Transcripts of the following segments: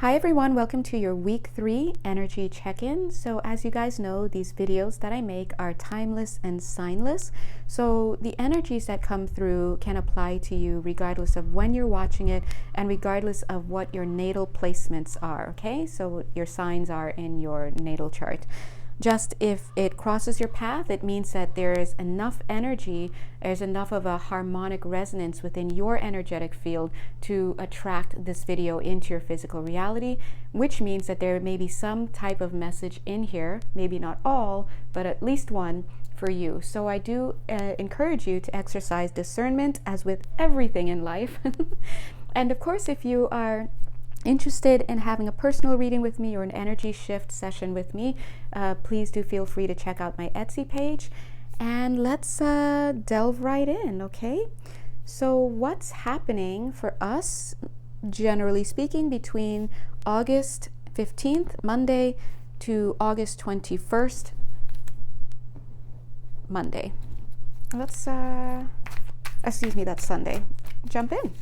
Hi everyone, welcome to your week 3 energy check-in. So as you guys know, these videos that I make are timeless and signless. So the energies that come through can apply to you regardless of when you're watching it and regardless of what your natal placements are, okay? So your signs are in your natal chart. Just if it crosses your path, it means that there is enough energy, there's enough of a harmonic resonance within your energetic field to attract this video into your physical reality, which means that there may be some type of message in here, maybe not all, but at least one for you. So I do encourage you to exercise discernment, as with everything in life. And of course, if you are interested in having a personal reading with me or an energy shift session with me, please do feel free to check out my Etsy page, and let's delve right in, okay? So what's happening for us, generally speaking, between August 15th, Monday, to August 21st, Monday. Let's, that's Sunday. Jump in.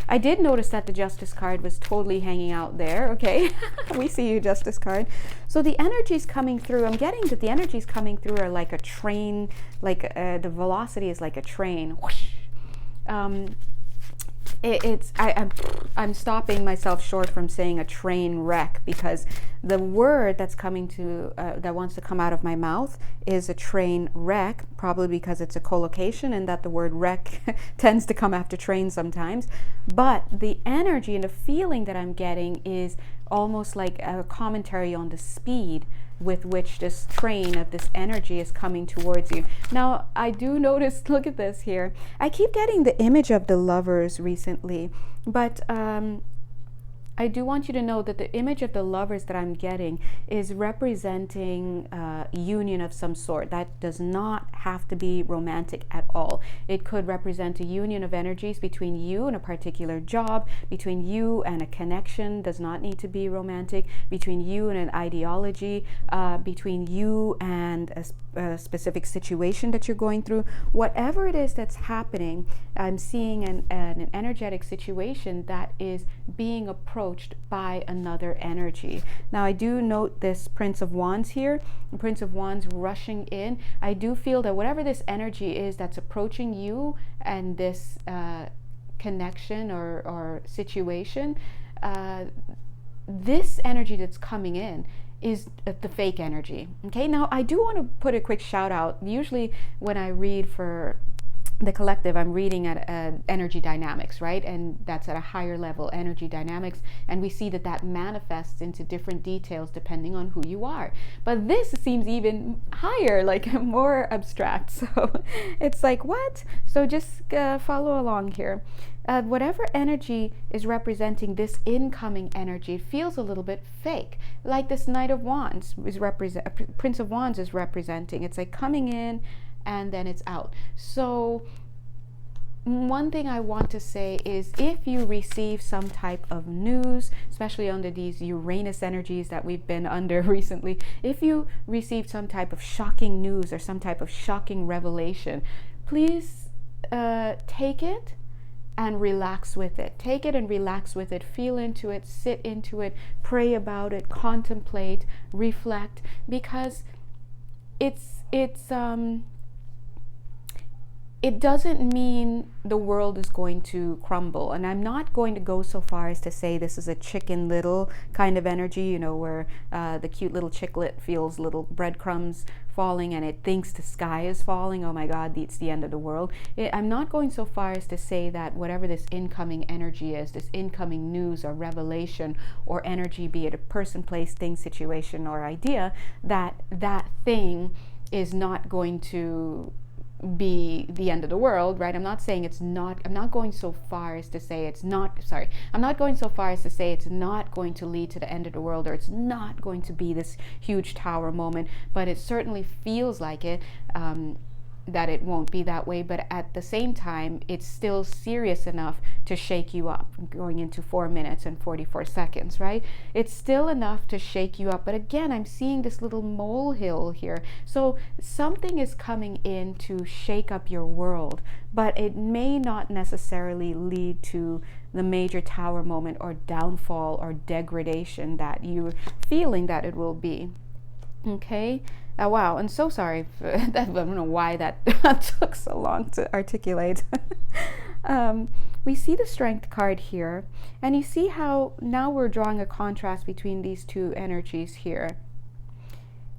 I did notice that the Justice card was totally hanging out there, okay? We see you, Justice card. So the energies coming through, I'm getting that the energies coming through are like a train, like the velocity is like a train. Whoosh. I'm stopping myself short from saying a train wreck, because the word that's coming to that wants to come out of my mouth is a train wreck, probably because it's a collocation and that the word wreck tends to come after train sometimes. But the energy and the feeling that I'm getting is almost like a commentary on the speed with which this train of this energy is coming towards you. Now, I do notice, look at this here. I keep getting the image of the lovers recently, but I do want you to know that the image of the lovers that I'm getting is representing union of some sort. That does not have to be romantic at all. It could represent a union of energies between you and a particular job, between you and a connection, does not need to be romantic, between you and an ideology, between you and a specific situation that you're going through. Whatever it is that's happening, I'm seeing an energetic situation that is being approached by another energy. Now, I do note this Prince of Wands here, the Prince of Wands rushing in. I do feel that whatever this energy is that's approaching you and this connection or situation, this energy that's coming in is the fake energy. Okay, now I do want to put a quick shout out. Usually when I read for the collective, I'm reading at energy dynamics, right? And that's at a higher level, energy dynamics. And we see that manifests into different details depending on who you are. But this seems even higher, like more abstract. So it's like, what? So just follow along here. Whatever energy is representing this incoming energy, it feels a little bit fake. Like this Knight of Wands is Prince of Wands is representing. It's like coming in and then it's out. So one thing I want to say is, if you receive some type of news, especially under these Uranus energies that we've been under recently, if you receive some type of shocking news or some type of shocking revelation, please take it and relax with it. Take it and relax with it. Feel into it, sit into it, pray about it, contemplate, reflect, because it doesn't mean the world is going to crumble. And I'm not going to go so far as to say this is a Chicken Little kind of energy, you know, where the cute little chicklet feels little breadcrumbs falling and it thinks the sky is falling. Oh my God, it's the end of the world. I'm not going so far as to say that whatever this incoming energy is, this incoming news or revelation or energy, be it a person, place, thing, situation, or idea, that thing is not going to be the end of the world, right? I'm not saying it's not, I'm not going so far as to say it's not, I'm not going so far as to say it's not going to lead to the end of the world, or it's not going to be this huge tower moment, but it certainly feels like it, that it won't be that way. But at the same time, it's still serious enough to shake you up, going into 4 minutes and 44 seconds, right? It's still enough to shake you up. But again, I'm seeing this little molehill here. So something is coming in to shake up your world, but it may not necessarily lead to the major tower moment or downfall or degradation that you're feeling that it will be. Okay. Wow, and so sorry for that. I don't know why that took so long to articulate. We see the Strength card here, and you see how now we're drawing a contrast between these two energies here.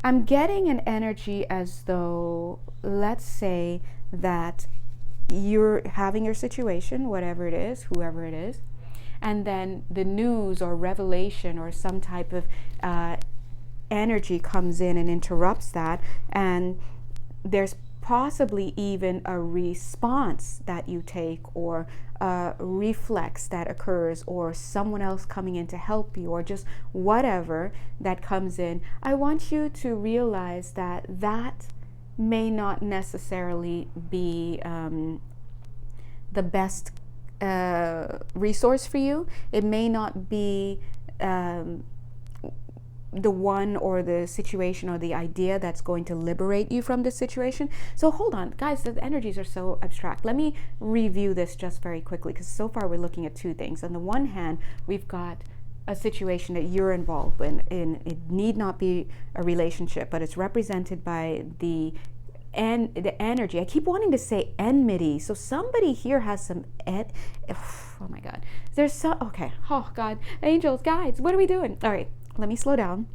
I'm getting an energy as though, let's say that you're having your situation, whatever it is, whoever it is, and then the news or revelation or some type of energy comes in and interrupts that, and there's possibly even a response that you take or a reflex that occurs or someone else coming in to help you or just whatever that comes in. I want you to realize that that may not necessarily be the best resource for you. It may not be the one or the situation or the idea that's going to liberate you from this situation. So hold on, guys, the energies are so abstract. Let me review this just very quickly, because so far we're looking at two things. On the one hand, we've got a situation that you're involved in. It need not be a relationship, but it's represented by the energy. I keep wanting to say enmity. So somebody here has some oh my God. There's so, okay. Oh God, angels, guides, what are we doing? All right. Let me slow down.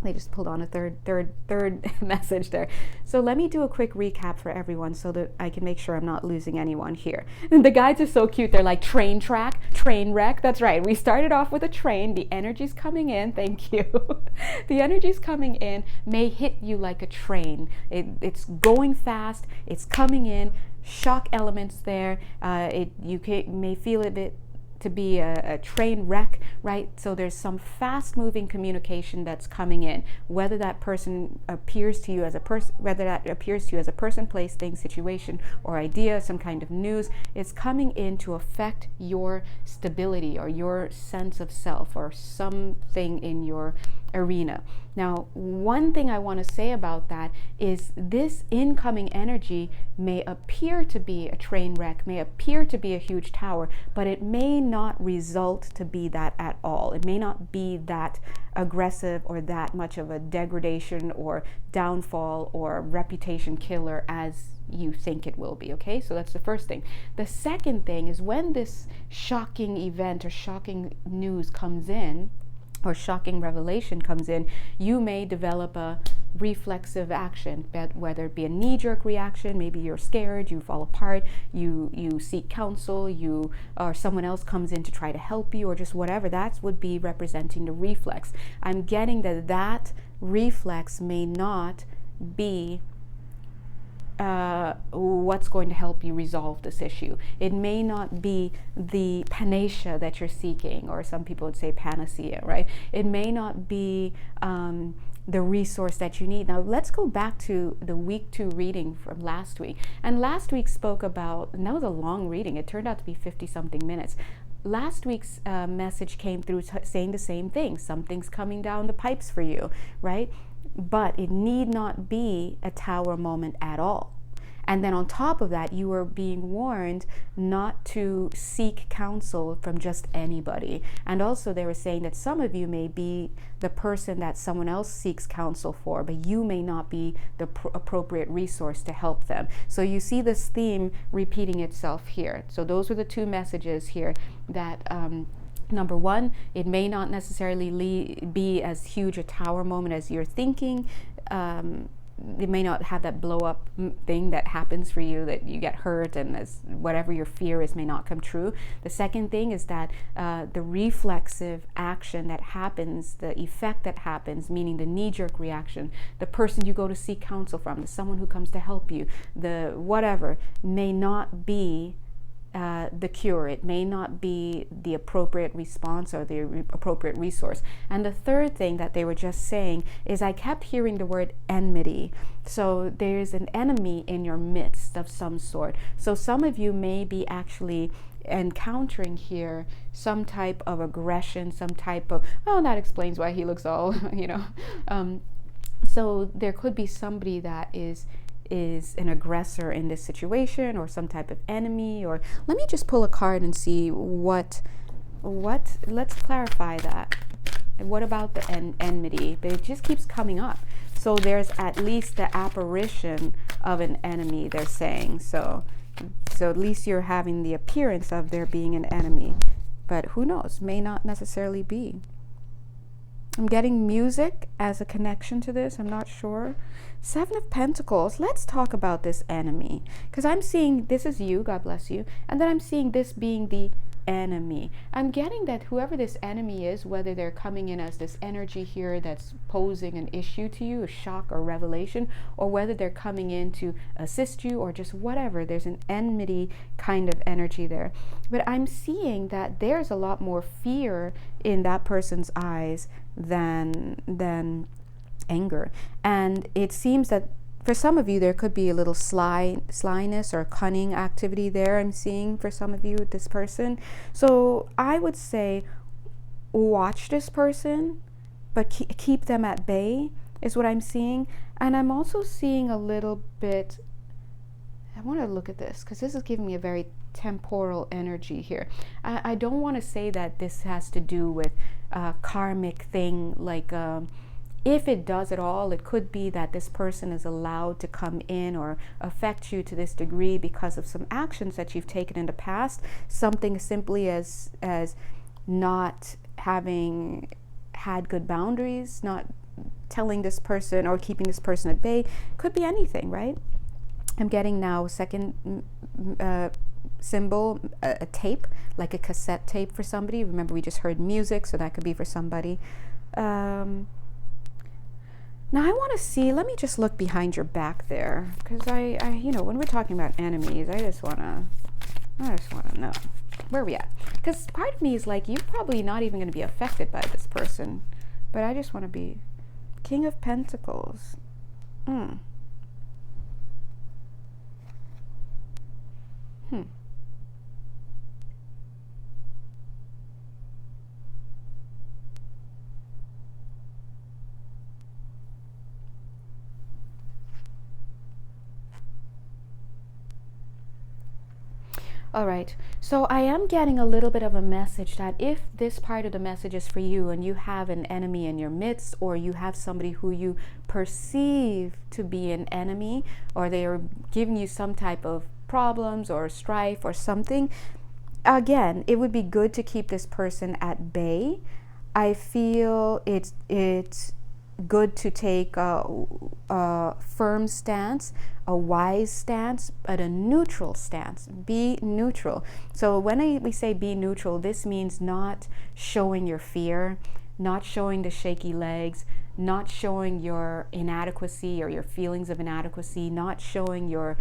They just pulled on a third message there. So let me do a quick recap for everyone so that I can make sure I'm not losing anyone here. And the guides are so cute. They're like train track, train wreck. That's right. We started off with a train. The energy's coming in. Thank you. The energy's coming in may hit you like a train. It's going fast. It's coming in. Shock elements there. You may feel a bit to be a train wreck, right? So there's some fast moving communication that's coming in, whether that person appears to you as a person, place, thing, situation, or idea, some kind of news. It's coming in to affect your stability or your sense of self or something in your arena. Now, one thing I want to say about that is this incoming energy may appear to be a train wreck, may appear to be a huge tower, but it may not result to be that at all. It may not be that aggressive or that much of a degradation or downfall or reputation killer as you think it will be, okay? So that's the first thing. The second thing is when this shocking event or shocking news comes in, or shocking revelation comes in, you may develop a reflexive action, whether it be a knee-jerk reaction, maybe you're scared, you fall apart, you seek counsel, or someone else comes in to try to help you, or just whatever. That would be representing the reflex. I'm getting that reflex may not be what's going to help you resolve this issue. It may not be the panacea that you're seeking, or some people would say panacea, right? It may not be the resource that you need. Now let's go back to the week 2 reading from last week. And last week spoke about, and that was a long reading. It turned out to be 50 something minutes. Last week's message came through saying the same thing. Something's coming down the pipes for you, right? But it need not be a tower moment at all. And then on top of that, you are being warned not to seek counsel from just anybody. And also they were saying that some of you may be the person that someone else seeks counsel for, but you may not be the appropriate resource to help them. So you see this theme repeating itself here. So those were the two messages here that number one, it may not necessarily be as huge a tower moment as you're thinking. It may not have that blow up thing that happens for you, that you get hurt and as whatever your fear is may not come true. The second thing is that the reflexive action that happens, the effect that happens, meaning the knee-jerk reaction, the person you go to seek counsel from, the someone who comes to help you, the whatever, may not be the cure. It may not be the appropriate response or the appropriate resource. And the third thing that they were just saying is I kept hearing the word enmity. So there's an enemy in your midst of some sort. So some of you may be actually encountering here some type of aggression, some type of, oh, that explains why he looks all, so there could be somebody that is an aggressor in this situation, or some type of enemy. Or let me just pull a card and see what let's clarify that. What about the enmity? But it just keeps coming up. So there's at least the apparition of an enemy, they're saying. So at least you're having the appearance of there being an enemy. But who knows? May not necessarily be. I'm getting music as a connection to this. I'm not sure. 7 of Pentacles. Let's talk about this enemy. Because I'm seeing this is you, God bless you. And then I'm seeing this being the enemy. I'm getting that whoever this enemy is, whether they're coming in as this energy here that's posing an issue to you, a shock or revelation, or whether they're coming in to assist you or just whatever, there's an enmity kind of energy there. But I'm seeing that there's a lot more fear in that person's eyes than anger. And it seems that for some of you, there could be a little slyness or cunning activity there I'm seeing for some of you with this person. So I would say watch this person, but keep them at bay is what I'm seeing. And I'm also seeing a little bit, I want to look at this because this is giving me a very temporal energy here. I don't want to say that this has to do with a karmic thing, like if it does at all, it could be that this person is allowed to come in or affect you to this degree because of some actions that you've taken in the past. Something simply as not having had good boundaries, not telling this person or keeping this person at bay. Could be anything, right? I'm getting now second symbol, a tape, like a cassette tape for somebody. Remember, we just heard music, so that could be for somebody. Now I want to see, let me just look behind your back there, because I when we're talking about enemies, I just want to know where are we at, because part of me is like, you're probably not even going to be affected by this person, but I just want to be King of Pentacles. All right, so I am getting a little bit of a message that if this part of the message is for you and you have an enemy in your midst, or you have somebody who you perceive to be an enemy, or they are giving you some type of problems or strife or something, again, it would be good to keep this person at bay. I feel it's good to take a firm stance, a wise stance, but a neutral stance. Be neutral. So when we say be neutral, this means not showing your fear, not showing the shaky legs, not showing your inadequacy or your feelings of inadequacy, not showing your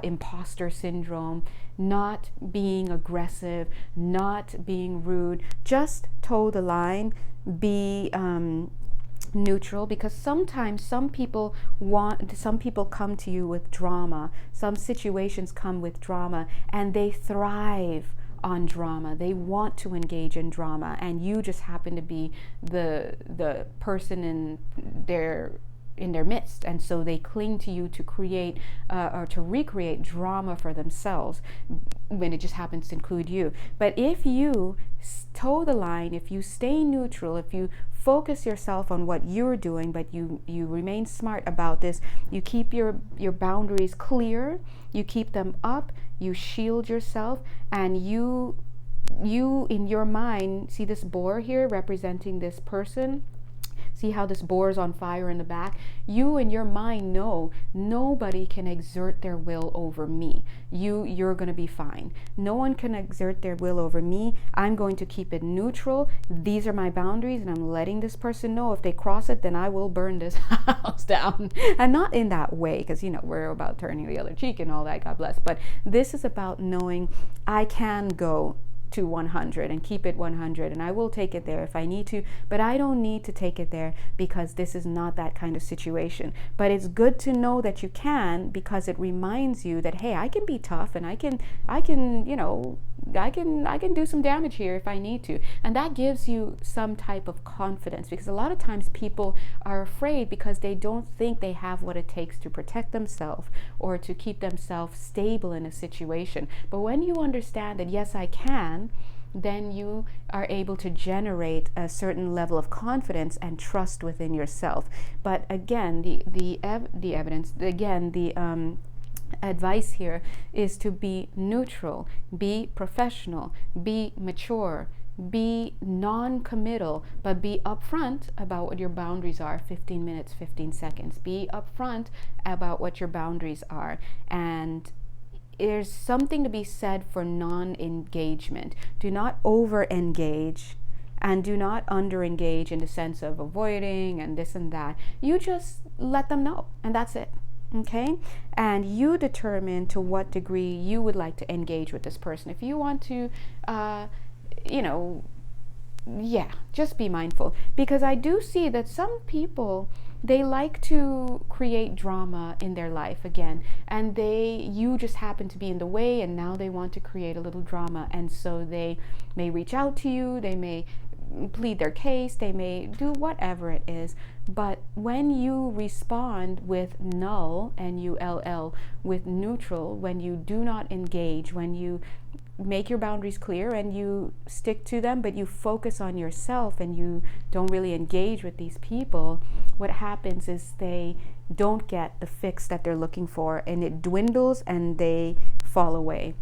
imposter syndrome, not being aggressive, not being rude. Just toe the line. Be neutral, because sometimes some people come to you with drama. Some situations come with drama, and they thrive on drama. They want to engage in drama, and you just happen to be the person in their midst, and so they cling to you to create or to recreate drama for themselves when it just happens to include you. But if you toe the line, if you stay neutral, if you focus yourself on what you're doing, but you remain smart about this, you keep your boundaries clear, you keep them up, you shield yourself, and you in your mind, see this boar here representing this person. See how this boar is on fire in the back? You in your mind know nobody can exert their will over me. You're going to be fine. No one can exert their will over me. I'm going to keep it neutral. These are my boundaries, and I'm letting this person know if they cross it, then I will burn this house down. And not in that way, because we're about turning the other cheek and all that, God bless. But this is about knowing I can go to 100 and keep it 100, and I will take it there if I need to, but I don't need to take it there because this is not that kind of situation. But it's good to know that you can, because it reminds you that, hey, I can be tough, and I can do some damage here if I need to. And that gives you some type of confidence, because a lot of times people are afraid because they don't think they have what it takes to protect themselves or to keep themselves stable in a situation. But when you understand that, yes, I can, then you are able to generate a certain level of confidence and trust within yourself. But again, the evidence, again, the advice here is to be neutral, be professional, be mature, be non-committal, but be upfront about what your boundaries are. 15 minutes, 15 seconds. Be upfront about what your boundaries are. And there's something to be said for non-engagement. Do not over-engage and do not under-engage in the sense of avoiding and this and that. You just let them know, and that's it. Okay? And you determine to what degree you would like to engage with this person. If you want to, just be mindful. Because I do see that some people, they like to create drama in their life again. And you just happen to be in the way, and now they want to create a little drama. And so they may reach out to you, they may plead their case, they may do whatever it is. But when you respond with null, N-U-L-L, with neutral, when you do not engage, when you make your boundaries clear and you stick to them, but you focus on yourself and you don't really engage with these people, what happens is they don't get the fix that they're looking for, and it dwindles and they fall away.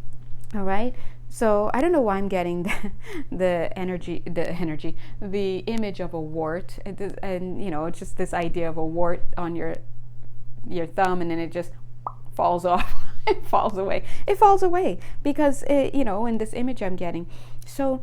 All right? So I don't know why I'm getting the image of a wart, and it's just this idea of a wart on your thumb, and then it just falls off. It falls away. It falls away because in this image I'm getting. So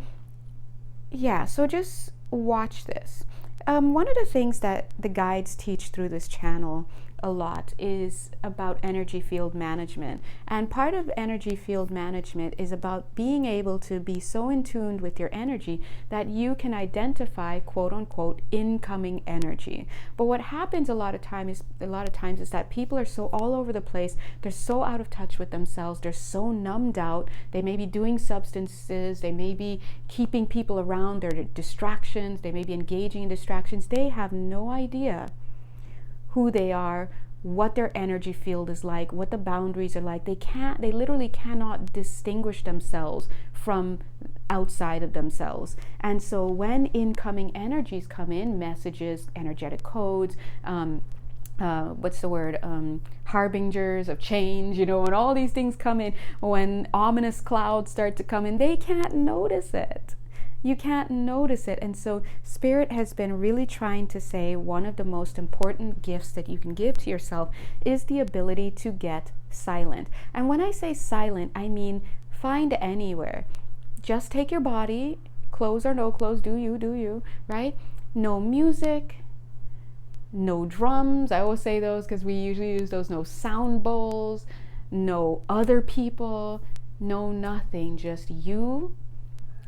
just watch this. One of the things that the guides teach through this channel a lot is about energy field management. And part of energy field management is about being able to be so in tune with your energy that you can identify, quote unquote, incoming energy. But what happens a lot of times is that people are so all over the place. They're so out of touch with themselves. They're so numbed out. They may be doing substances. They may be keeping people around. They're distractions. They may be engaging in distractions. They have no idea who they are, what their energy field is like, what the boundaries are like. They literally cannot distinguish themselves from outside of themselves. And so when incoming energies come in, messages, energetic codes, harbingers of change, when all these things come in, when ominous clouds start to come in, they can't notice it. You can't notice it. And so Spirit has been really trying to say one of the most important gifts that you can give to yourself is the ability to get silent. And when I say silent, I mean find anywhere. Just take your body, clothes or no clothes, do you, right? No music, no drums. I always say those because we usually use those. No sound bowls, no other people, no nothing. Just you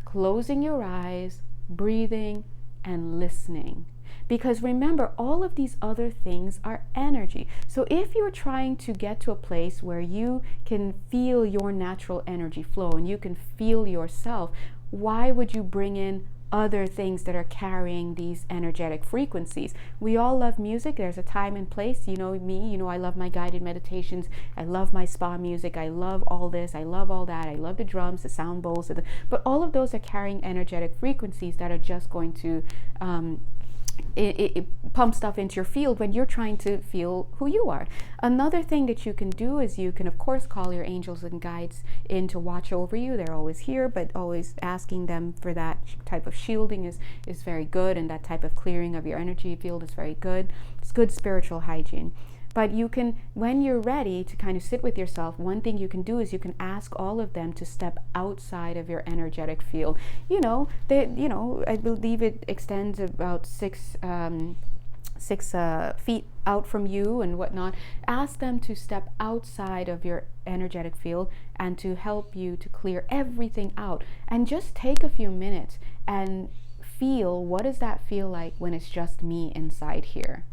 closing your eyes, breathing, and listening. Because remember, all of these other things are energy. So if you're trying to get to a place where you can feel your natural energy flow and you can feel yourself, why would you bring in other things that are carrying these energetic frequencies? We all love music. There's a time and place. You know me, I love my guided meditations. I love my spa music. I love all this. I love all that. I love the drums, the sound bowls, but all of those are carrying energetic frequencies that are just going to it pump stuff into your field when you're trying to feel who you are. Another thing that you can do is you can, of course, call your angels and guides in to watch over you. They're always here, but always asking them for that type of shielding is very good, and that type of clearing of your energy field is very good. It's good spiritual hygiene. But you can, when you're ready to kind of sit with yourself, one thing you can do is you can ask all of them to step outside of your energetic field. I believe it extends about 6 feet out from you and whatnot. Ask them to step outside of your energetic field and to help you to clear everything out. And just take a few minutes and feel, what does that feel like when it's just me inside here?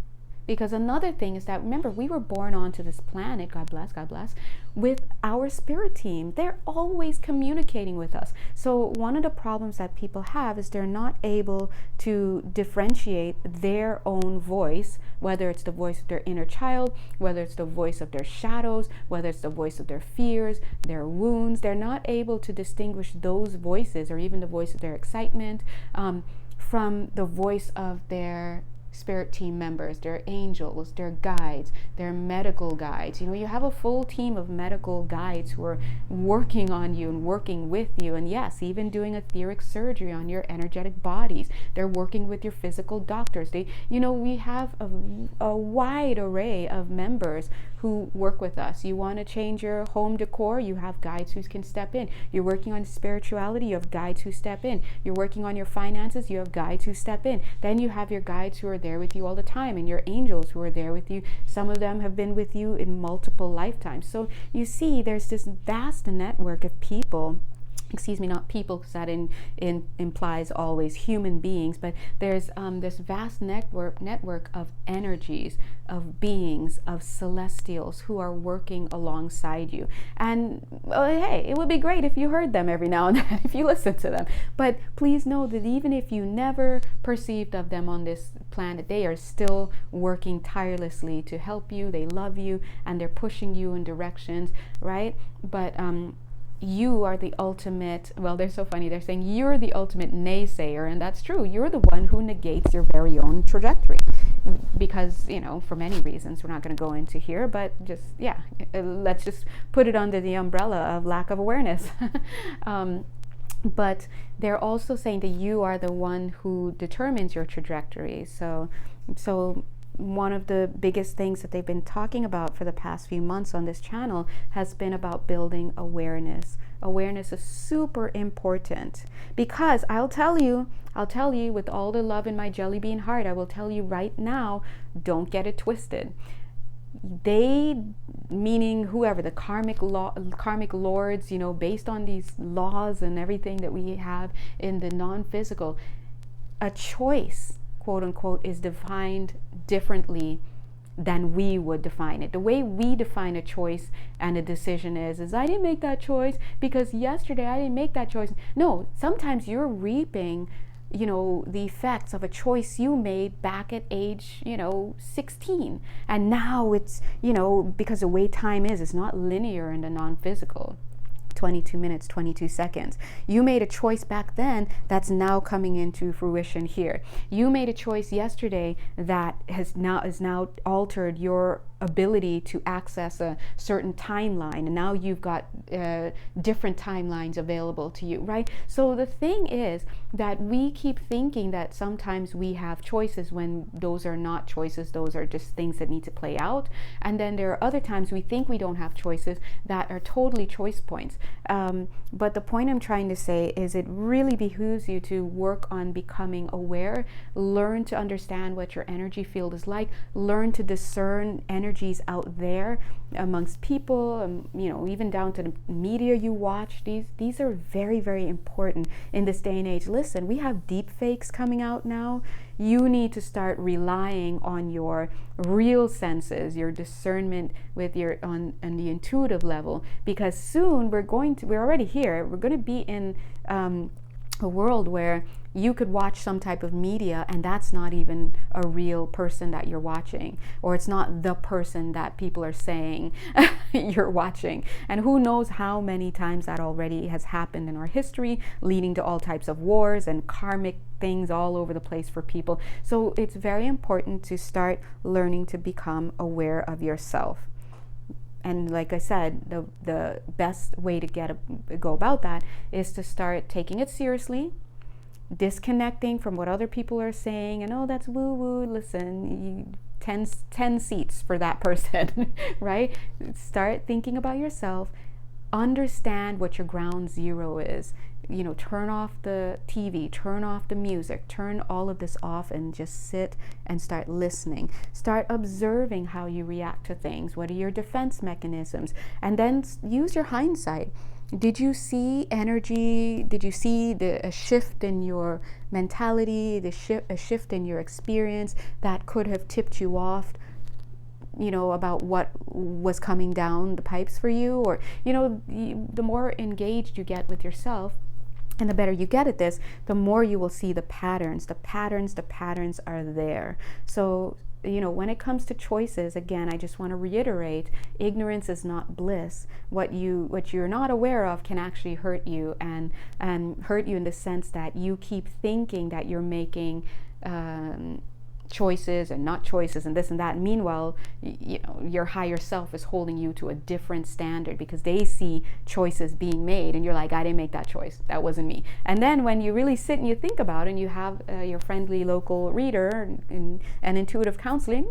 Because another thing is that, remember, we were born onto this planet, God bless, with our spirit team. They're always communicating with us. So one of the problems that people have is they're not able to differentiate their own voice, whether it's the voice of their inner child, whether it's the voice of their shadows, whether it's the voice of their fears, their wounds. They're not able to distinguish those voices, or even the voice of their excitement, from the voice of their spirit team members, their angels, their guides, their medical guides. You have a full team of medical guides who are working on you and working with you, and yes, even doing etheric surgery on your energetic bodies. They're working with your physical doctors. We have a wide array of members who work with us. You want to change your home decor, you have guides who can step in. You're working on spirituality, you have guides who step in. You're working on your finances, you have guides who step in. Then you have your guides who are there with you all the time, and your angels who are there with you. Some of them have been with you in multiple lifetimes. So you see, there's this vast network of people. Excuse me, not people, because that implies always human beings, but there's this vast network of energies, of beings, of celestials who are working alongside you. And hey, it would be great if you heard them every now and then, if you listen to them. But please know that even if you never perceived of them on this planet, they are still working tirelessly to help you. They love you, and they're pushing you in directions, right? But you are the ultimate, well, they're so funny, they're saying you're the ultimate naysayer, and that's true. You're the one who negates your very own trajectory, because, for many reasons we're not going to go into here, but let's just put it under the umbrella of lack of awareness. But they're also saying that you are the one who determines your trajectory. So one of the biggest things that they've been talking about for the past few months on this channel has been about building awareness. Awareness is super important, because I'll tell you with all the love in my jelly bean heart, I will tell you right now, don't get it twisted. They, meaning whoever, the karmic lords, based on these laws and everything that we have in the non-physical, a choice, quote unquote, is defined differently than we would define it. The way we define a choice and a decision is I didn't make that choice because yesterday I didn't make that choice. No, sometimes you're reaping, the effects of a choice you made back at age, 16. And now it's, because the way time is, it's not linear in the non-physical. 22 minutes, 22 seconds. You made a choice back then that's now coming into fruition here. You made a choice yesterday that is now altered your ability to access a certain timeline, and now you've got different timelines available to you, right? So the thing is that we keep thinking that sometimes we have choices when those are not choices, those are just things that need to play out. And then there are other times we think we don't have choices that are totally choice points. But the point I'm trying to say is it really behooves you to work on becoming aware, learn to understand what your energy field is like, learn to discern energies out there amongst people, even down to the media you watch. These are very, very important in this day and age. Listen, we have deep fakes coming out now. You need to start relying on your real senses, your discernment with on the intuitive level, because soon we're already here. We're going to be in a world where you could watch some type of media and that's not even a real person that you're watching, or it's not the person that people are saying you're watching. And who knows how many times that already has happened in our history, leading to all types of wars and karmic things all over the place for people. So it's very important to start learning to become aware of yourself. And like I said, the best way to go about that is to start taking it seriously, disconnecting from what other people are saying, and that's woo-woo. Listen, 10 seats for that person, right? Start thinking about yourself. Understand what your ground zero is. turn off the TV, turn off the music, turn all of this off and just sit and start listening. Start observing how you react to things. What are your defense mechanisms? And then use your hindsight. Did you see energy? Did you see a shift in your mentality, a shift in your experience that could have tipped you off, about what was coming down the pipes for you? Or, the more engaged you get with yourself, and the better you get at this, the more you will see the patterns. The patterns are there. So, when it comes to choices, again, I just want to reiterate, ignorance is not bliss. What you're not aware of can actually hurt you, and hurt you in the sense that you keep thinking that you're making choices and not choices and this and that. Meanwhile, your higher self is holding you to a different standard because they see choices being made, and you're like, I didn't make that choice. That wasn't me. And then when you really sit and you think about it, and you have your friendly local reader and intuitive counseling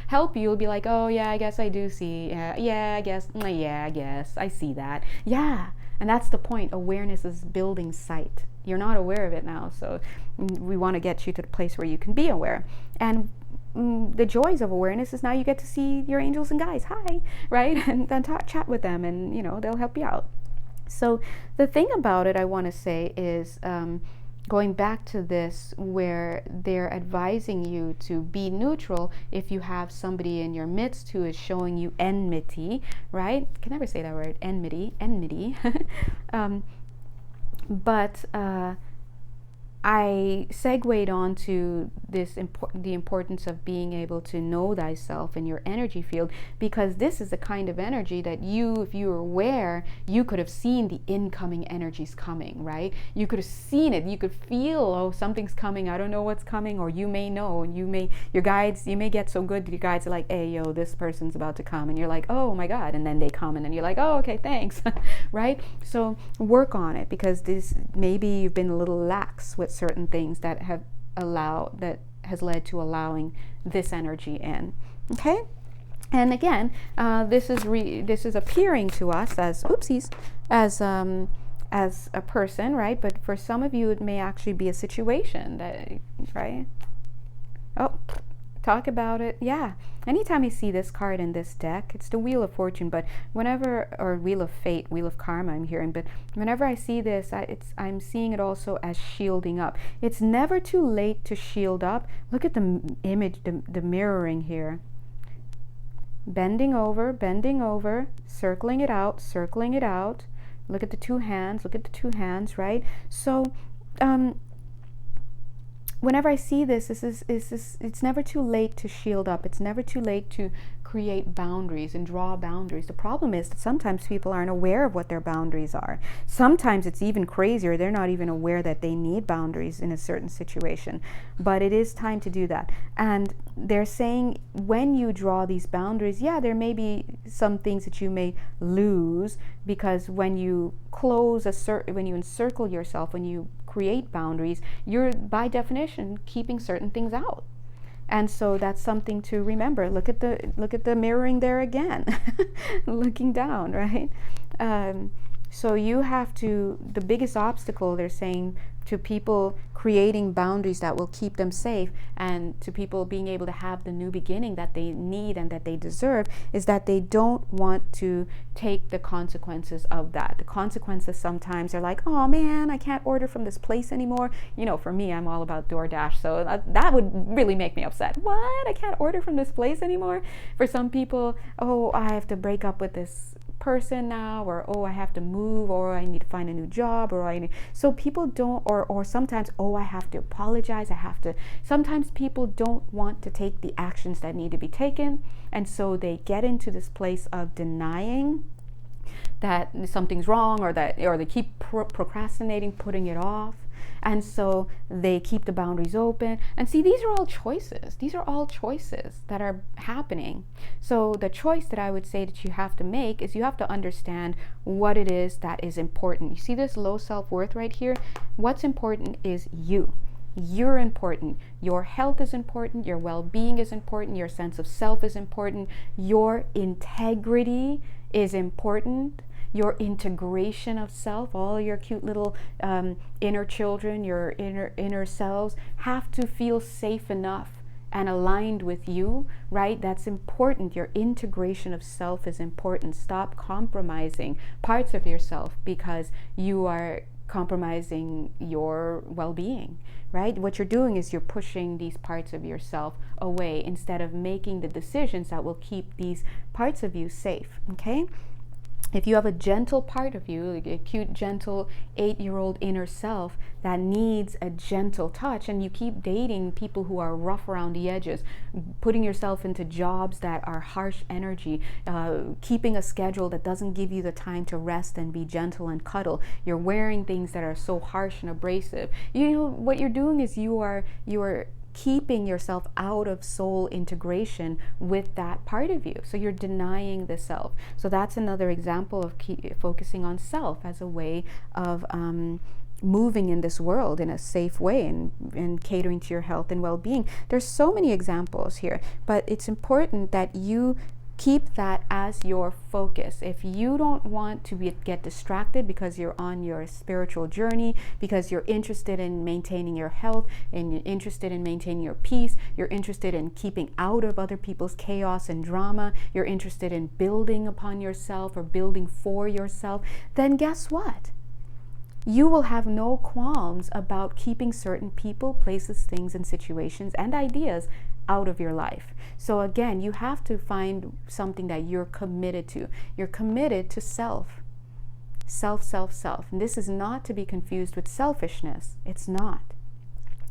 help you, you'll be like, oh yeah, I guess I do see. I guess I see that. Yeah. And that's the point. Awareness is building sight. You're not aware of it now, so we want to get you to the place where you can be aware. And the joys of awareness is now you get to see your angels and guides, hi, right? And then chat with them, and they'll help you out. So the thing about it I want to say is, going back to this, where they're advising you to be neutral if you have somebody in your midst who is showing you enmity, right? I can never say that word, enmity. But I segued on to this the importance of being able to know thyself in your energy field, because this is the kind of energy that if you were aware, you could have seen the incoming energies coming, right? You could have seen it. You could feel, oh, something's coming. I don't know what's coming. Or you may know, and you may get so good that your guides are like, hey, yo, this person's about to come. And you're like, oh my God. And then they come, and then you're like, oh, okay, thanks. Right? So work on it, because maybe you've been a little lax with certain things that has led to allowing this energy in. Okay, and again, this is appearing to us as as a person, right? But for some of you, it may actually be a situation that, right? Oh, talk about it. Yeah. Anytime you see this card in this deck, it's the Wheel of Fortune, but or Wheel of Fate, Wheel of Karma I'm hearing, but whenever I see this, I'm seeing it also as shielding up. It's never too late to shield up. Look at the image, the mirroring here. Bending over, circling it out. Look at the two hands, right? So, whenever I see this, it's never too late to shield up. It's never too late to create boundaries and draw boundaries. The problem is that sometimes people aren't aware of what their boundaries are. Sometimes it's even crazier. They're not even aware that they need boundaries in a certain situation. But it is time to do that. And they're saying when you draw these boundaries, yeah, there may be some things that you may lose, because when you when you encircle yourself, when you create boundaries, you're by definition keeping certain things out. And so that's something to remember. Look at the mirroring there again, looking down, right? So you have to, the biggest obstacle, they're saying, to people creating boundaries that will keep them safe, and to people being able to have the new beginning that they need and that they deserve, is that they don't want to take the consequences of that. The consequences sometimes are like, oh man, I can't order from this place anymore. For me, I'm all about DoorDash, so that would really make me upset. What? I can't order from this place anymore? For some people, oh, I have to break up with this person now, or oh, I have to move, or I need to find a new job, so people don't, or sometimes, oh, I have to apologize, sometimes people don't want to take the actions that need to be taken, and so they get into this place of denying that something's wrong, or they keep procrastinating, putting it off. And so they keep the boundaries open. And see, these are all choices. These are all choices that are happening. So the choice that I would say that you have to make is you have to understand what it is that is important. You see this low self-worth right here? What's important is you. You're important. Your health is important. Your well-being is important. Your sense of self is important. Your integrity is important. your integration of self, all your cute little inner children, your inner selves have to feel safe enough and aligned with you, right? That's important. Your integration of self is important. Stop compromising parts of yourself because you are compromising your well-being, right? What you're doing is you're pushing these parts of yourself away instead of making the decisions that will keep these parts of you safe, okay? If you have a gentle part of you, like a cute, gentle 8-year-old inner self that needs a gentle touch, and you keep dating people who are rough around the edges, putting yourself into jobs that are harsh energy, keeping a schedule that doesn't give you the time to rest and be gentle and cuddle, you're wearing things that are so harsh and abrasive. You know, what you're doing is you are keeping yourself out of soul integration with that part of you. So you're denying the self. So that's another example of focusing on self as a way of moving in this world in a safe way and catering to your health and well-being. There's so many examples here, but it's important that you keep that as your focus. If you don't want to get distracted because you're on your spiritual journey, because you're interested in maintaining your health and you're interested in maintaining your peace, you're interested in keeping out of other people's chaos and drama, you're interested in building upon yourself or building for yourself, then guess what? You will have no qualms about keeping certain people, places, things, and situations and ideas out of your life. So again, you have to find something that you're committed to. You're committed to self. Self, self, self. And this is not to be confused with selfishness. It's not.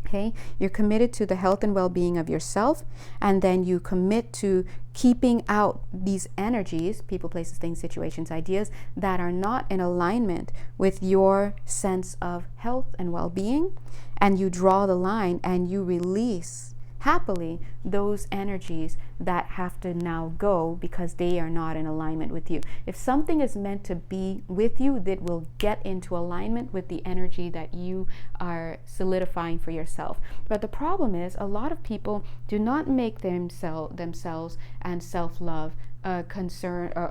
Okay? You're committed to the health and well-being of yourself, and then you commit to keeping out these energies, people, places, things, situations, ideas that are not in alignment with your sense of health and well-being, and you draw the line and you release happily those energies that have to now go because they are not in alignment with you. If something is meant to be with you, that will get into alignment with the energy that you are solidifying for yourself. But the problem is a lot of people do not make themselves and self-love a concern or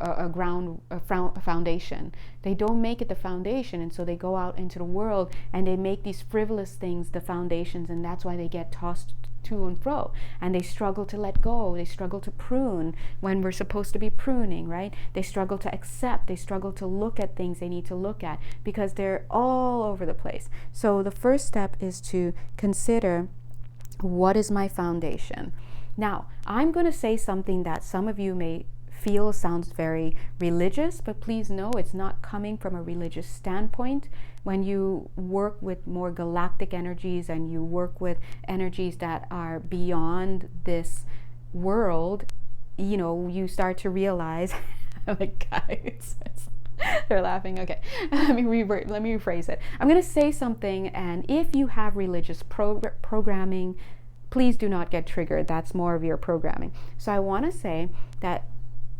a foundation. They don't make it the foundation, and so they go out into the world and they make these frivolous things the foundations, and that's why they get tossed to and fro, and they struggle to let go. They struggle to prune when we're supposed to be pruning, right? They struggle to accept. They struggle to look at things they need to look at because they're all over the place. So the first step is to consider, what is my foundation? Now, I'm going to say something that some of you may feel sounds very religious, but please know it's not coming from a religious standpoint. When you work with more galactic energies and you work with energies that are beyond this world, you know, you start to realize, like, guys, they're laughing. Okay, let me rephrase it. I'm going to say something, and if you have religious programming, please do not get triggered. That's more of your programming. So I want to say that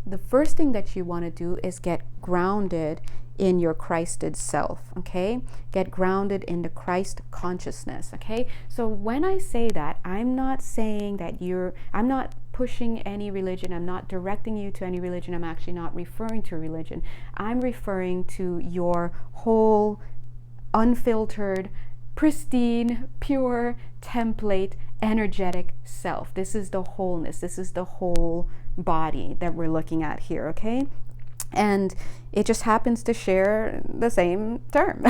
the first thing that you want to do is get grounded in your Christed self, okay? Get grounded in the Christ consciousness, okay? So when I say that, I'm not saying that I'm not pushing any religion, I'm not directing you to any religion, I'm actually not referring to religion. I'm referring to your whole unfiltered, pristine, pure, template, energetic self. This is the wholeness. This is the whole body that we're looking at here, okay? And it just happens to share the same term.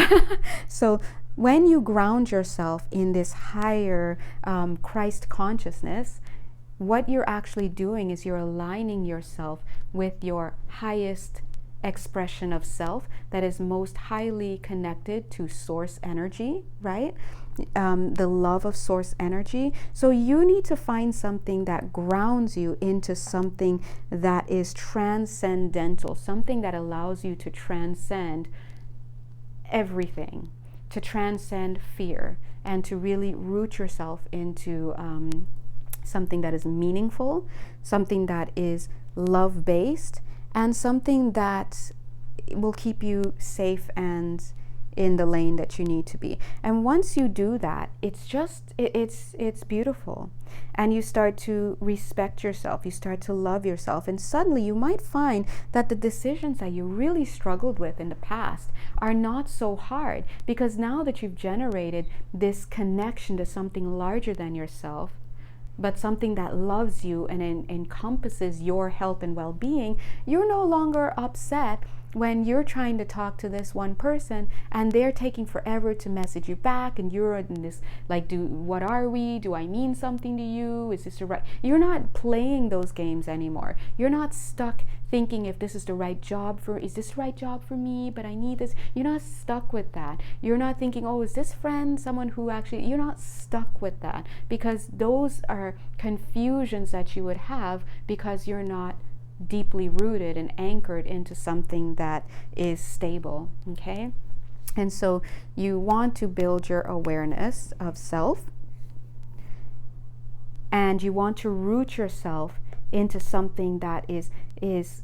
So when you ground yourself in this higher Christ consciousness, what you're actually doing is you're aligning yourself with your highest expression of self that is most highly connected to source energy, right? The love of source energy. So you need to find something that grounds you into something that is transcendental, something that allows you to transcend everything, to transcend fear, and to really root yourself into something that is meaningful, something that is love-based, and something that will keep you safe and in the lane that you need to be. And once you do that, it's just, it's beautiful. And you start to respect yourself, you start to love yourself, and suddenly you might find that the decisions that you really struggled with in the past are not so hard, because now that you've generated this connection to something larger than yourself, but something that loves you and encompasses your health and well-being, you're no longer upset when you're trying to talk to this one person and they're taking forever to message you back, and you're in this like, what are we? Do I mean something to you? Is this the right? You're not playing those games anymore. You're not stuck thinking if this is the right job is this the right job for me, but I need this. You're not stuck with that. You're not thinking, oh, is this friend someone who actually, you're not stuck with that, because those are confusions that you would have because you're not deeply rooted and anchored into something that is stable. Okay? And so you want to build your awareness of self, and you want to root yourself into something that is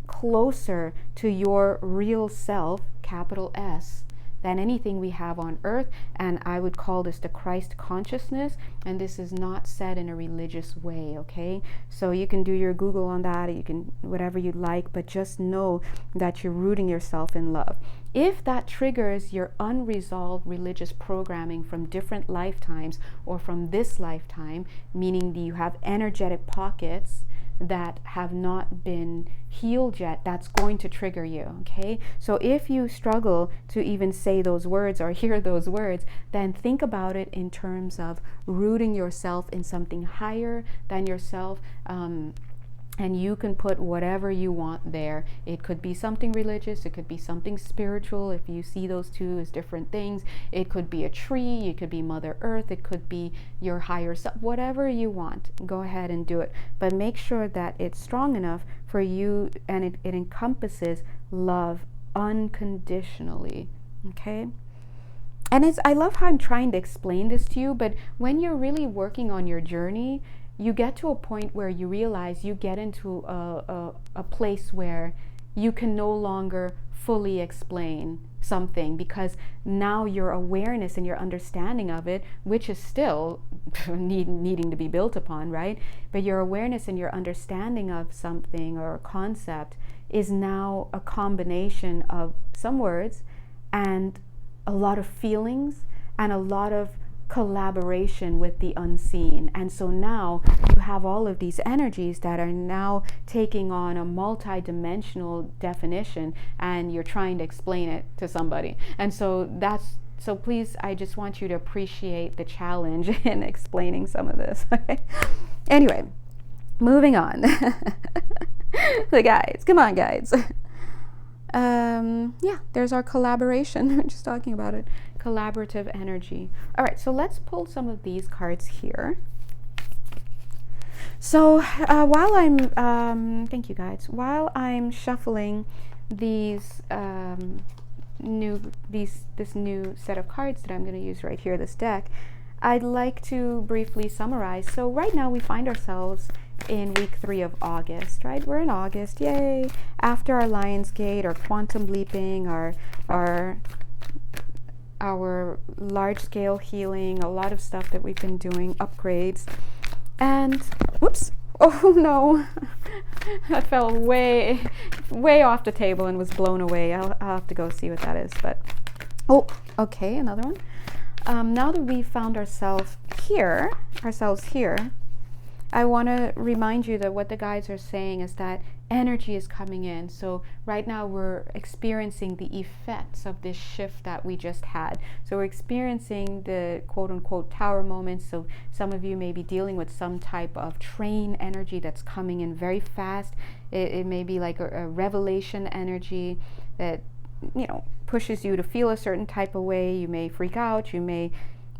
closer to your real self, capital S, than anything we have on earth. And I would call this the Christ consciousness, and this is not said in a religious way. Okay, so you can do your Google on that, you can whatever you like, but just know that you're rooting yourself in love. If that triggers your unresolved religious programming from different lifetimes or from this lifetime, meaning that you have energetic pockets that have not been healed yet, that's going to trigger you. Okay, so if you struggle to even say those words or hear those words, then think about it in terms of rooting yourself in something higher than yourself. And you can put whatever you want there. It could be something religious, it could be something spiritual, if you see those two as different things. It could be a tree, it could be Mother Earth, it could be your higher self, whatever you want. Go ahead and do it. But make sure that it's strong enough for you, and it encompasses love unconditionally. Okay? And I love how I'm trying to explain this to you, but when you're really working on your journey, you get to a point where you realize you get into a place where you can no longer fully explain something, because now your awareness and your understanding of it, which is still needing to be built upon, right? But your awareness and your understanding of something or a concept is now a combination of some words and a lot of feelings and a lot of collaboration with the unseen. And so now you have all of these energies that are now taking on a multi-dimensional definition, and you're trying to explain it to somebody. And so please, I just want you to appreciate the challenge in explaining some of this. Okay? Anyway, moving on. The guides, come on guides. Yeah, there's our collaboration. We're just talking about it. Collaborative energy. All right, so let's pull some of these cards here. So while I'm, thank you guys, while I'm shuffling these this new set of cards that I'm going to use right here, this deck, I'd like to briefly summarize. So right now we find ourselves in week 3 of August, right? We're in August, yay! After our Lion's Gate, our quantum leaping, our large-scale healing, a lot of stuff that we've been doing, upgrades, and whoops! Oh no! That fell way off the table and was blown away. I'll have to go see what that is. But oh, okay, another one. Now that we found ourselves here, I want to remind you that what the guides are saying is that energy is coming in. So right now we're experiencing the effects of this shift that we just had. So we're experiencing the quote-unquote tower moments. So some of you may be dealing with some type of train energy that's coming in very fast. It may be like a revelation energy that, you know, pushes you to feel a certain type of way. You may freak out. You may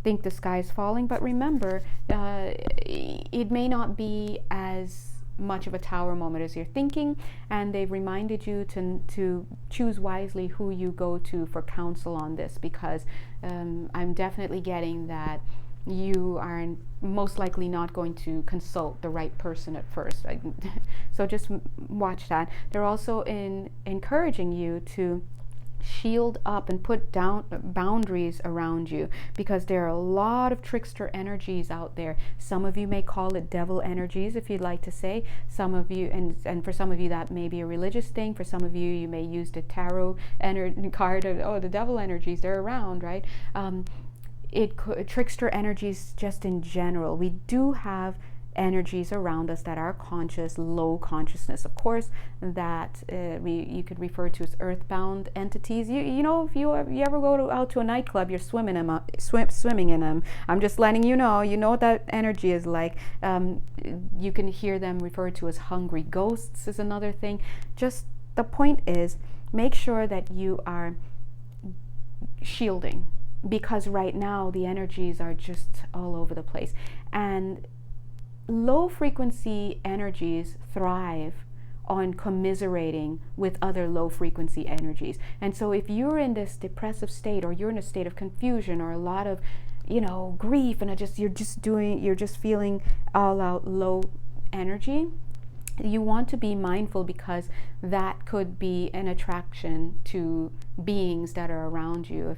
think the sky is falling, but remember, it may not be as much of a tower moment as you're thinking, and they've reminded you to choose wisely who you go to for counsel on this, because I'm definitely getting that you are most likely not going to consult the right person at first. So just watch that. They're also encouraging you to shield up and put down boundaries around you, because there are a lot of trickster energies out there. Some of you may call it devil energies, if you'd like to say. Some of you, and for some of you that may be a religious thing. For some of you, you may use the tarot card of, oh, the devil energies, they're around, right? Trickster energies just in general. We do have energies around us that are conscious, low consciousness, of course, that you could refer to as earthbound entities. You know, if you ever go out to a nightclub, you're swimming in them. I'm just letting you know what that energy is like. You can hear them referred to as hungry ghosts is another thing. Just the point is, make sure that you are shielding, because right now the energies are just all over the place, and low frequency energies thrive on commiserating with other low frequency energies. And so if you're in this depressive state, or you're in a state of confusion, or a lot of, grief, and you're just feeling all out low energy, you want to be mindful, because that could be an attraction to beings that are around you.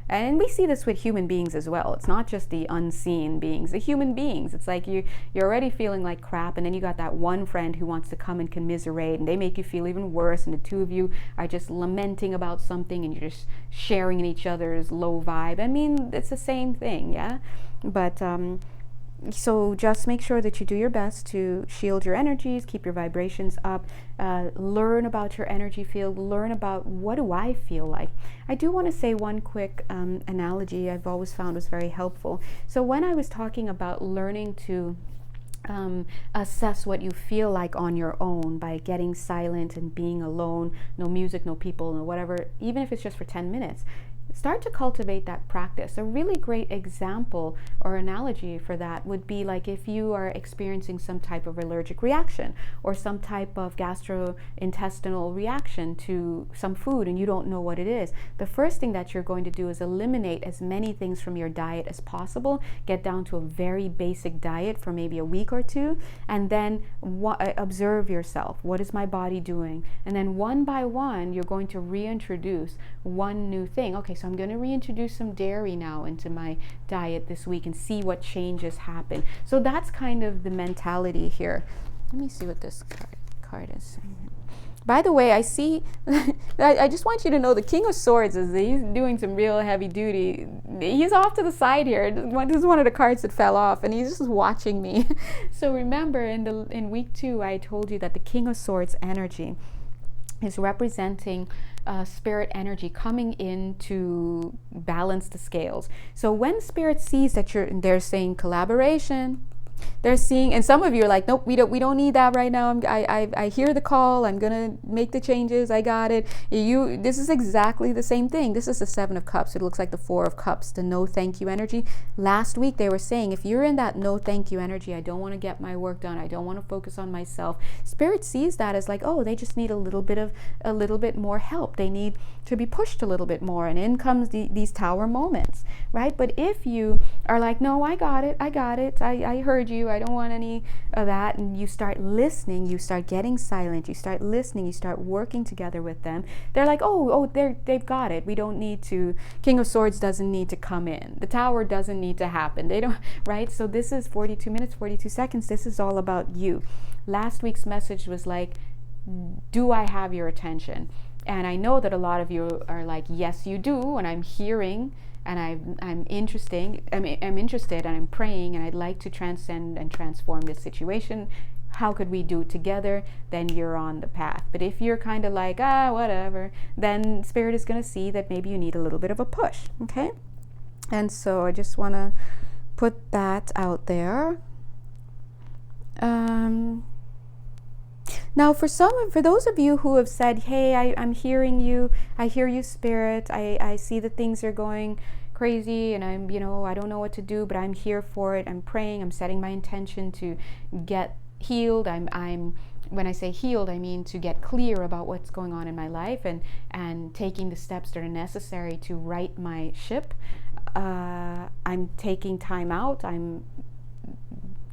And we see this with human beings as well. It's not just the unseen beings, the human beings. It's like you're already feeling like crap, and then you got that one friend who wants to come and commiserate, and they make you feel even worse, and the two of you are just lamenting about something, and you're just sharing in each other's low vibe. I mean, it's the same thing, yeah? But so just make sure that you do your best to shield your energies, keep your vibrations up, learn about your energy field, learn about what do I feel like. I do want to say one quick analogy I've always found was very helpful. So when I was talking about learning to assess what you feel like on your own by getting silent and being alone, no music, no people, no whatever, even if it's just for 10 minutes, start to cultivate that practice. A really great example or analogy for that would be like if you are experiencing some type of allergic reaction or some type of gastrointestinal reaction to some food and you don't know what it is. The first thing that you're going to do is eliminate as many things from your diet as possible, get down to a very basic diet for maybe a week or two, and then observe yourself. What is my body doing? And then one by one, you're going to reintroduce one new thing. Okay, so I'm going to reintroduce some dairy now into my diet this week and see what changes happen. So that's kind of the mentality here. Let me see what this card is saying. By the way, I see, I just want you to know the King of Swords he's doing some real heavy duty. He's off to the side here. This is one of the cards that fell off, and he's just watching me. So remember, in week 2, I told you that the King of Swords energy is representing spirit energy coming in to balance the scales. So when spirit sees that they're saying collaboration, they're seeing, and some of you are like, nope, we don't need that right now. I hear the call. I'm gonna make the changes. I got it. This is exactly the same thing. This is the 7 of Cups. It looks like the 4 of Cups, the no thank you energy. Last week they were saying, if you're in that no thank you energy, I don't want to get my work done. I don't want to focus on myself. Spirit sees that as like, oh, they just need a little bit more help. They need to be pushed a little bit more, and in comes these tower moments, right? But if you are like, no, I got it. I heard you. I don't want any of that. And you start listening, you start getting silent, you start listening, you start working together with them. They're like, they've got it. We don't need to, King of Swords doesn't need to come in. The tower doesn't need to happen. They don't, right? So this is 42 minutes, 42 seconds. This is all about you. Last week's message was like, do I have your attention? And I know that a lot of you are like, yes, you do. And I'm hearing, and I'm interested, and I'm praying, and I'd like to transcend and transform this situation. How could we do it together? Then you're on the path. But if you're kind of like, whatever, then Spirit is going to see that maybe you need a little bit of a push, okay? And so I just want to put that out there. Now, for those of you who have said, hey, I'm hearing you, I hear you, Spirit, I see that things are going crazy, and I don't know what to do, but I'm here for it. I'm praying, I'm setting my intention to get healed. When I say healed, I mean to get clear about what's going on in my life and taking the steps that are necessary to right my ship. I'm taking time out. I'm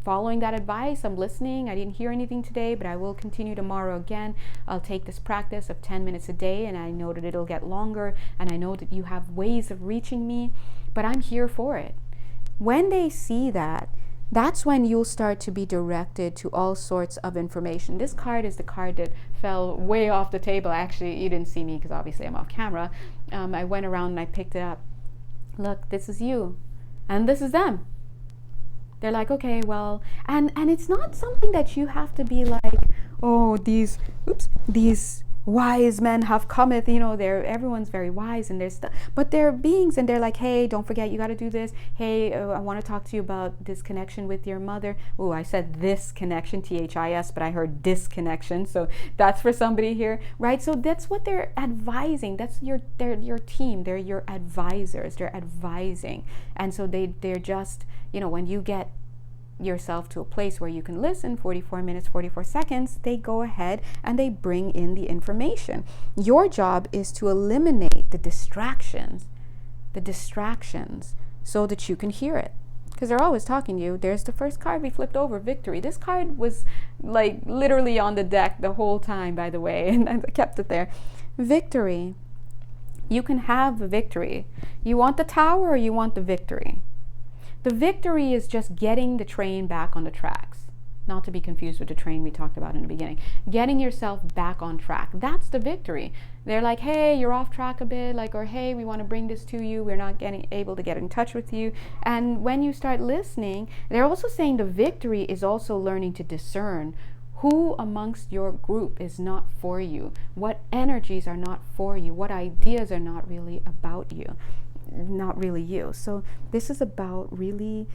following that advice. I'm listening. I didn't hear anything today, but I will continue tomorrow again. I'll take this practice of 10 minutes a day, and I know that it'll get longer, and I know that you have ways of reaching me, but I'm here for it. When they see that, that's when you'll start to be directed to all sorts of information. This card is the card that fell way off the table. Actually, you didn't see me because obviously I'm off camera. I went around and I picked it up. Look, this is you, and this is them. They're like, okay, well, and it's not something that you have to be like, oh, these wise men have cometh, everyone's very wise and there's but they're beings, and they're like, hey, don't forget, you got to do this. Hey, I want to talk to you about this connection with your mother. Oh, I said this connection, THIS, but I heard disconnection, so that's for somebody here, right? So that's what they're advising. That's they're your team. They're your advisors. They're advising, and so they're just, when you get yourself to a place where you can listen 44 minutes 44 seconds, they go ahead and they bring in the information. Your job is to eliminate the distractions so that you can hear it, because they're always talking to you. There's the first card we flipped over, victory. This card was like literally on the deck the whole time, by the way, and I kept it there. Victory. You can have the victory. You want the tower or you want the victory? The victory is just getting the train back on the tracks, not to be confused with the train we talked about in the beginning. Getting yourself back on track. That's the victory. They're like, hey, you're off track a bit, or hey, we want to bring this to you. We're not able to get in touch with you. And when you start listening, they're also saying the victory is also learning to discern who amongst your group is not for you, what energies are not for you, what ideas are not really about you. Not really you. So this is about really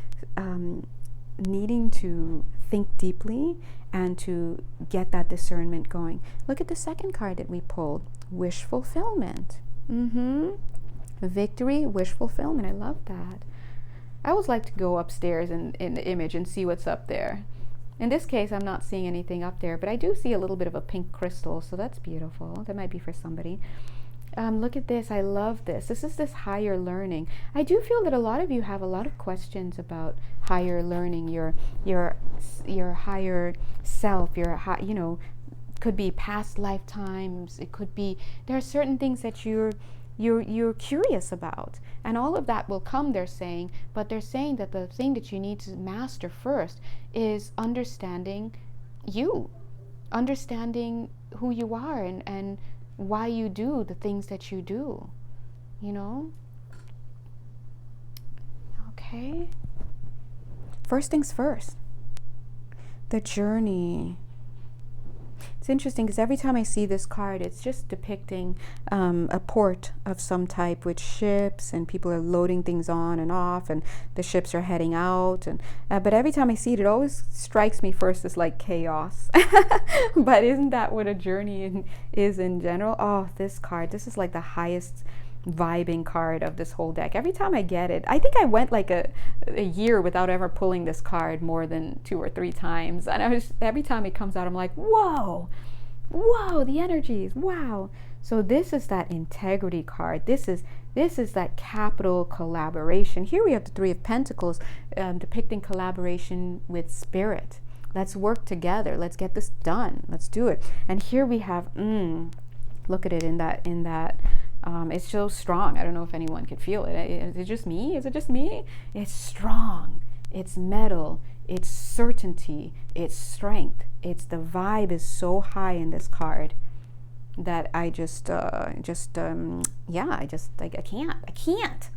needing to think deeply and to get that discernment going. Look at the second card that we pulled, wish fulfillment. Victory, wish fulfillment. I love that. I always like to go upstairs in the image and see what's up there. In this case, I'm not seeing anything up there, but I do see a little bit of a pink crystal, so that's beautiful. That might be for somebody. Look at this. I love this. This is this higher learning. I do feel that a lot of you have a lot of questions about higher learning, your higher self, could be past lifetimes. It could be, there are certain things that you're curious about, and all of that will come, they're saying, but they're saying that the thing that you need to master first is understanding you, understanding who you are, and why you do the things that you do, Okay. First things first. The journey. It's interesting because every time I see this card, it's just depicting a port of some type with ships, and people are loading things on and off, and the ships are heading out. And but every time I see it, it always strikes me first as like chaos. But isn't that what a journey is in general? Oh, this card. This is like the highest vibing card of this whole deck. Every time I get it, I think I went like a year without ever pulling this card more than 2 or 3 times, and every time it comes out, I'm like, whoa, the energies, wow. So this is that integrity card. This is that capital collaboration. Here we have the 3 of Pentacles, depicting collaboration with spirit. Let's work together. Let's get this done. Let's do it. And here we have, look at it in that. It's so strong. I don't know if anyone could feel it. Is it just me? It's strong. It's metal. It's certainty. It's strength. It's the vibe is so high in this card that I can't.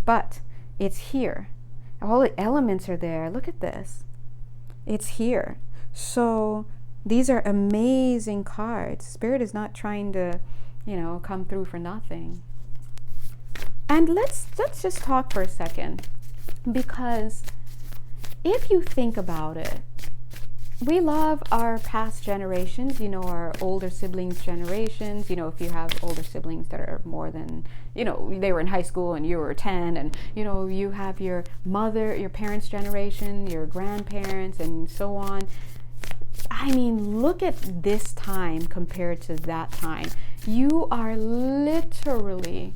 But it's here. All the elements are there. Look at this. It's here. So these are amazing cards. Spirit is not trying to come through for nothing. And let's just talk for a second, because if you think about it, we love our past generations, our older siblings' generations. If you have older siblings that are more than, they were in high school and you were 10, and, you have your parents' generation, your grandparents, and so on. I mean, look at this time compared to that time. You are literally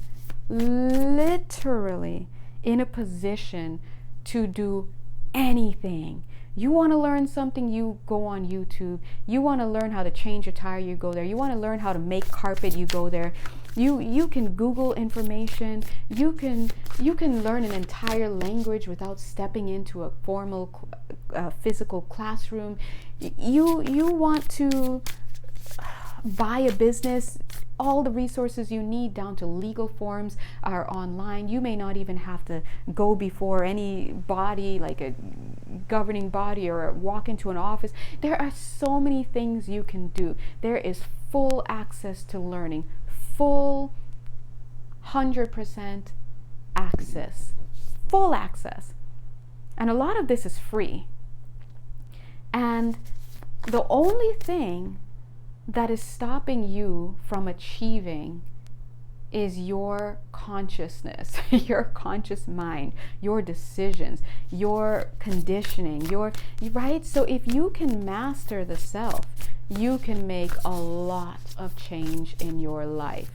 in a position to do anything, You want to learn something, you go on YouTube. You want to learn how to change a tire, you go there. You want to learn how to make carpet, you go there. You can Google information. You can learn an entire language without stepping into a formal physical classroom. You want to buy a business. All the resources you need down to legal forms are online. You may not even have to go before any body, like a governing body, or walk into an office. There are so many things you can do. There is full access to learning, full 100% access, full access. And a lot of this is free. And the only thing that is stopping you from achieving is your consciousness, your conscious mind, your decisions, your conditioning, right? So if you can master the self, you can make a lot of change in your life.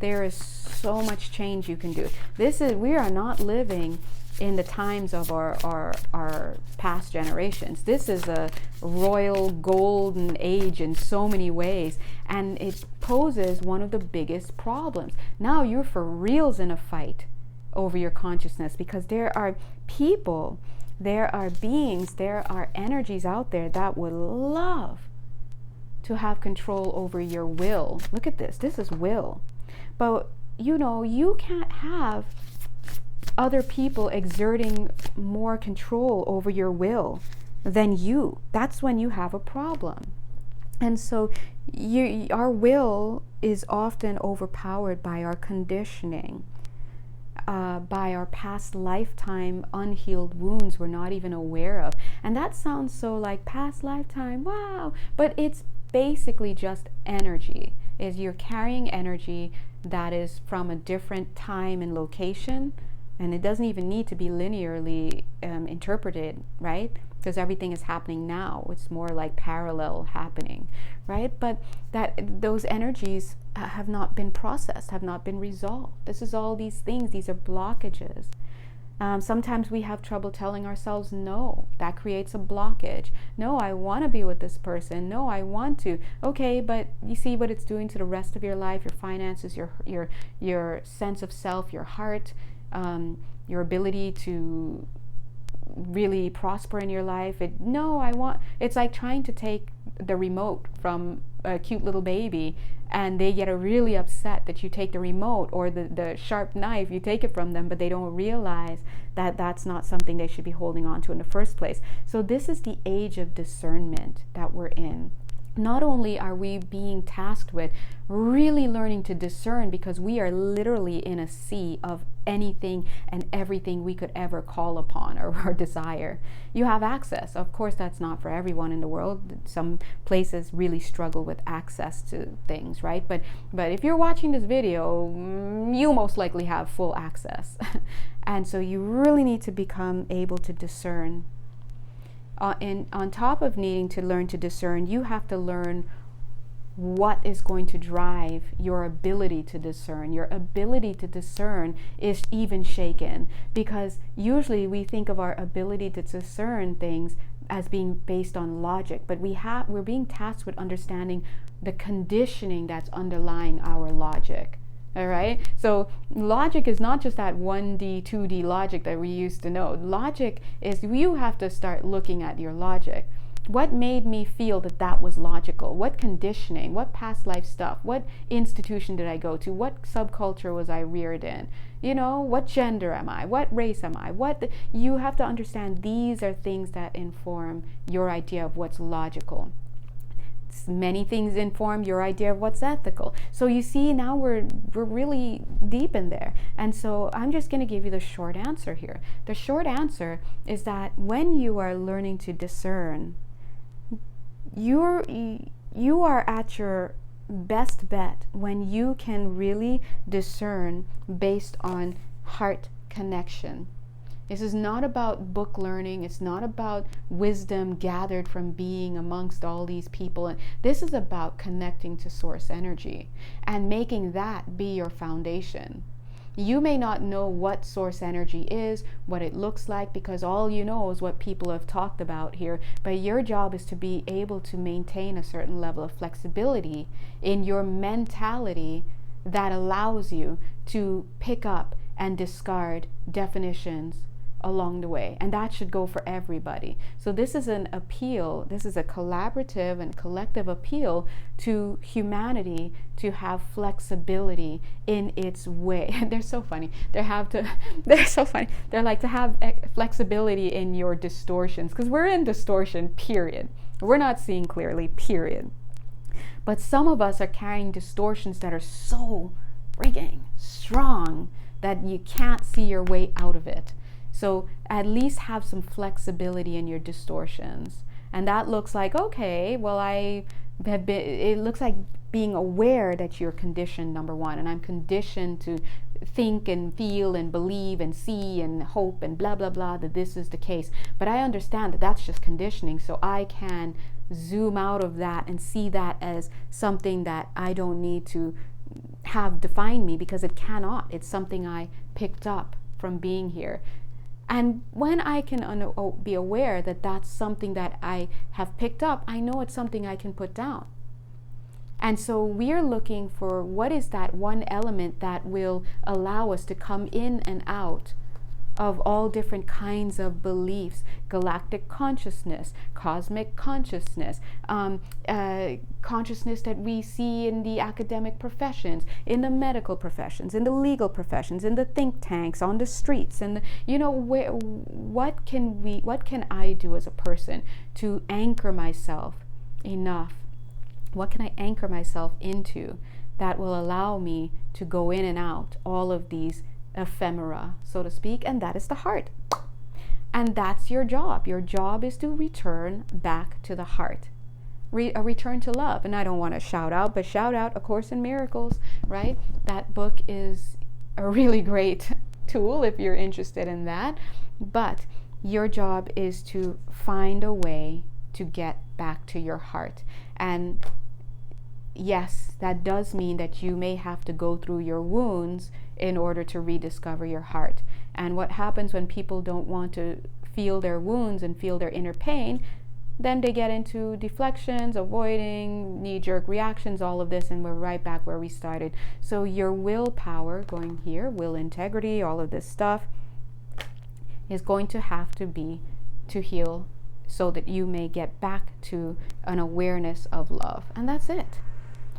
There is so much change you can do. We are not living in the times of our past generations. This is a royal golden age in so many ways, and it poses one of the biggest problems. Now you're for reals in a fight over your consciousness, because there are people, there are beings, there are energies out there that would love to have control over your will. Look at this. This is will. But you can't have other people exerting more control over your will than you. That's when you have a problem. And so our will is often overpowered by our conditioning, by our past lifetime unhealed wounds we're not even aware of. And that sounds so like past lifetime, wow, but it's basically just energy. You're carrying energy that is from a different time and location. And it doesn't even need to be linearly interpreted, right? Because everything is happening now. It's more like parallel happening, right? But those energies have not been processed, have not been resolved. This is all these things. These are blockages. Sometimes we have trouble telling ourselves no. That creates a blockage. No, I want to be with this person. No, I want to. Okay, but you see what it's doing to the rest of your life, your finances, your sense of self, your heart, your ability to really prosper in your life. It's like trying to take the remote from a cute little baby, and they get really upset that you take the remote, or the sharp knife, you take it from them, but they don't realize that that's not something they should be holding on to in the first place. So this is the age of discernment that we're in. Not only are we being tasked with really learning to discern, because we are literally in a sea of anything and everything we could ever call upon or desire. You have access. Of course, that's not for everyone in the world. Some places really struggle with access to things, right? But if you're watching this video, you most likely have full access. And so you really need to become able to discern. And on top of needing to learn to discern, you have to learn what is going to drive your ability to discern. Your ability to discern is even shaken, because usually we think of our ability to discern things as being based on logic, but we're being tasked with understanding the conditioning that's underlying our logic. All right. So logic is not just that 1D, 2D logic that we used to know. Logic is, you have to start looking at your logic. What made me feel that was logical? What conditioning? What past life stuff? What institution did I go to? What subculture was I reared in? What gender am I? What race am I? You have to understand these are things that inform your idea of what's logical. Many things inform your idea of what's ethical. So you see, now we're really deep in there. And so I'm just going to give you the short answer here. The short answer is that when you are learning to discern, you are at your best bet when you can really discern based on heart connection. This is not about book learning. It's not about wisdom gathered from being amongst all these people. And this is about connecting to source energy and making that be your foundation. You may not know what source energy is, what it looks like, because all you know is what people have talked about here. But your job is to be able to maintain a certain level of flexibility in your mentality that allows you to pick up and discard definitions along the way. And that should go for everybody. So this is an appeal, this is a collaborative and collective appeal to humanity to have flexibility in its way. They're so funny. They're so funny. They're like, to have flexibility in your distortions, because we're in distortion, period. We're not seeing clearly, period. But some of us are carrying distortions that are so frigging strong that you can't see your way out of it. So at least have some flexibility in your distortions. And that looks like, okay, well, it looks like being aware that you're conditioned, number one, and I'm conditioned to think and feel and believe and see and hope and blah, blah, blah, that this is the case. But I understand that that's just conditioning, so I can zoom out of that and see that as something that I don't need to have define me, because it cannot. It's something I picked up from being here. And when I can be aware that that's something that I have picked up, I know it's something I can put down. And so we're looking for what is that one element that will allow us to come in and out of all different kinds of beliefs: galactic consciousness, cosmic consciousness, consciousness that we see in the academic professions, in the medical professions, in the legal professions, in the think tanks, on the streets, and what can I do as a person to anchor myself enough? What can I anchor myself into that will allow me to go in and out all of these ephemera, so to speak? And that is the heart. And that's your job. Your job is to return back to the heart, a return to love. And I don't want to shout out, but shout out A Course in Miracles, right? That book is a really great tool if you're interested in that. But your job is to find a way to get back to your heart. And yes, that does mean that you may have to go through your wounds in order to rediscover your heart. And what happens when people don't want to feel their wounds and feel their inner pain, then they get into deflections, avoiding, knee-jerk reactions, all of this, and we're right back where we started. So your willpower, going here, will integrity, all of this stuff, is going to have to be to heal so that you may get back to an awareness of love. And that's it.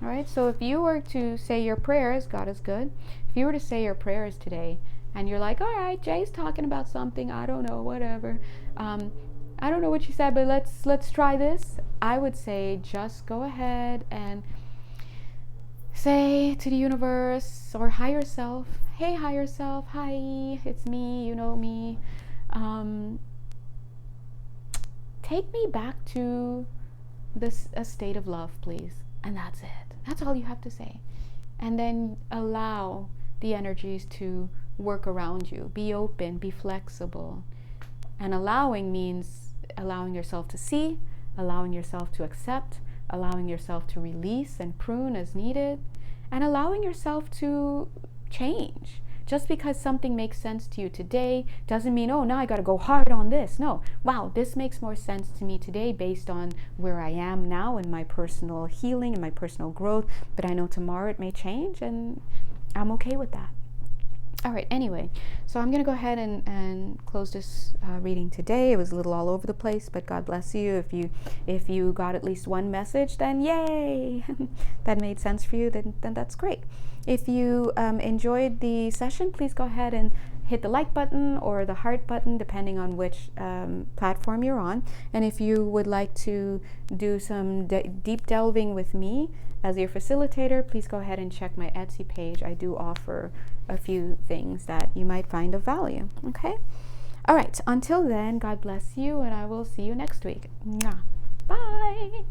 All right, so if you were to say your prayers, God is good. If you were to say your prayers today and you're like, all right, Jay's talking about something, I don't know, whatever. I don't know what you said, but let's try this. I would say just go ahead and say to the universe or higher self, hey, higher self, hi, it's me, you know me. Take me back to a state of love, please. And that's it. That's all you have to say. And then allow the energies to work around you. Be open, be flexible. And allowing means allowing yourself to see, allowing yourself to accept, allowing yourself to release and prune as needed, and allowing yourself to change. Just because something makes sense to you today doesn't mean, oh, now I got to go hard on this. No. Wow, this makes more sense to me today based on where I am now in my personal healing and my personal growth. But I know tomorrow it may change, and I'm okay with that. All right, anyway, so I'm going to go ahead and close this reading today. It was a little all over the place, but God bless you. If you got at least one message, then yay! That made sense for you, then that's great. If you enjoyed the session, please go ahead and hit the like button or the heart button, depending on which platform you're on. And if you would like to do some deep delving with me as your facilitator, please go ahead and check my Etsy page. I do offer a few things that you might find of value. Okay? All right. Until then, God bless you, and I will see you next week. Mwah. Bye.